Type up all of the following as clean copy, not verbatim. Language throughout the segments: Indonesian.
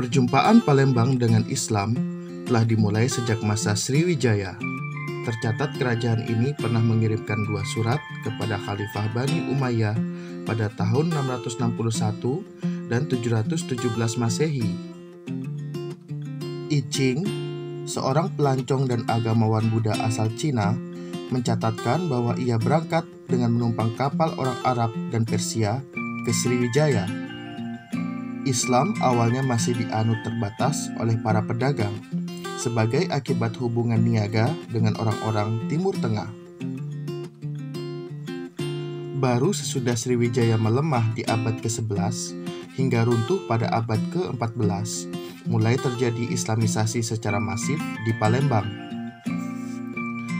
Perjumpaan Palembang dengan Islam telah dimulai sejak masa Sriwijaya. Tercatat kerajaan ini pernah mengirimkan 2 surat kepada Khalifah Bani Umayyah pada tahun 661 dan 717 Masehi. I Ching, seorang pelancong dan agamawan Buddha asal Cina, mencatatkan bahwa ia berangkat dengan menumpang kapal orang Arab dan Persia ke Sriwijaya. Islam awalnya masih dianut terbatas oleh para pedagang sebagai akibat hubungan niaga dengan orang-orang Timur Tengah. Baru sesudah Sriwijaya melemah di abad ke-11 hingga runtuh pada abad ke-14, mulai terjadi Islamisasi secara masif di Palembang.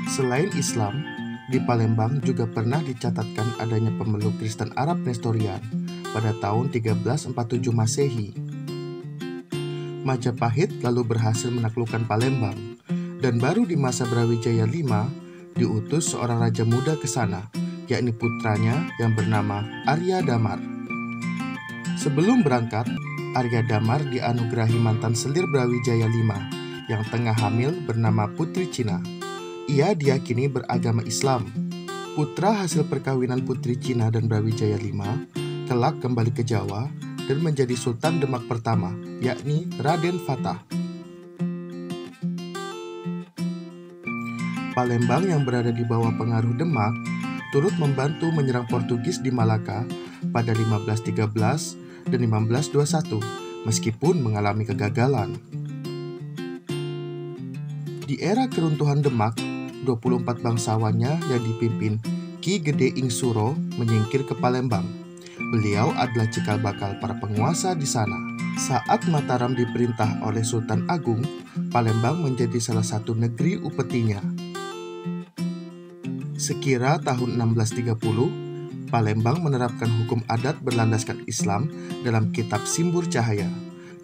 Selain Islam, di Palembang juga pernah dicatatkan adanya pemeluk Kristen Arab Nestorian pada tahun 1347 Masehi. Majapahit lalu berhasil menaklukkan Palembang, dan baru di masa Brawijaya V diutus seorang raja muda ke sana, yakni putranya yang bernama Arya Damar. Sebelum berangkat, Arya Damar dianugerahi mantan selir Brawijaya V yang tengah hamil bernama Putri Cina. Ia diyakini beragama Islam. Putra hasil perkawinan Putri Cina dan Brawijaya V kelak kembali ke Jawa dan menjadi Sultan Demak pertama, yakni Raden Fatah. Palembang yang berada di bawah pengaruh Demak turut membantu menyerang Portugis di Malaka pada 1513 dan 1521, meskipun mengalami kegagalan. Di era keruntuhan Demak, 24 bangsawannya yang dipimpin Ki Gede Ing Suro menyingkir ke Palembang. Beliau adalah cikal bakal para penguasa di sana. Saat Mataram diperintah oleh Sultan Agung, Palembang menjadi salah satu negeri upetinya. Sekira tahun 1630, Palembang menerapkan hukum adat berlandaskan Islam dalam kitab Simbur Cahaya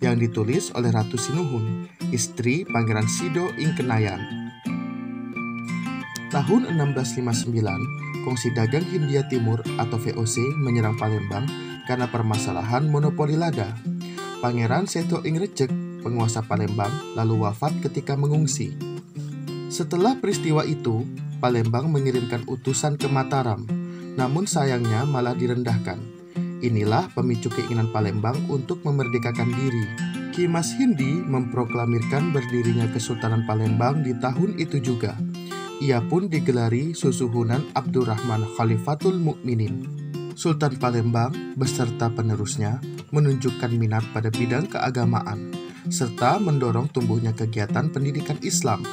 yang ditulis oleh Ratu Sinuhun, istri Pangeran Sido Ing Kenayan. Tahun 1659, Kongsi Dagang Hindia Timur atau VOC menyerang Palembang karena permasalahan monopoli lada. Pangeran Seto Ing Recek, penguasa Palembang, lalu wafat ketika mengungsi. Setelah peristiwa itu, Palembang mengirimkan utusan ke Mataram, namun sayangnya malah direndahkan. Inilah pemicu keinginan Palembang untuk memerdekakan diri. Ki Mas Hindi memproklamirkan berdirinya Kesultanan Palembang di tahun itu juga. Ia pun digelari Susuhunan Abdurrahman Khalifatul Mukminin. Sultan Palembang beserta penerusnya menunjukkan minat pada bidang keagamaan, serta mendorong tumbuhnya kegiatan pendidikan Islam.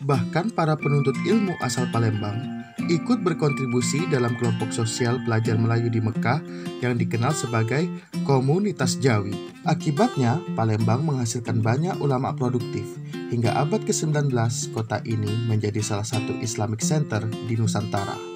Bahkan para penuntut ilmu asal Palembang ikut berkontribusi dalam kelompok sosial pelajar Melayu di Mekah yang dikenal sebagai Komunitas Jawi. Akibatnya, Palembang menghasilkan banyak ulama produktif. Hingga abad ke-19, kota ini menjadi salah satu Islamic Center di Nusantara.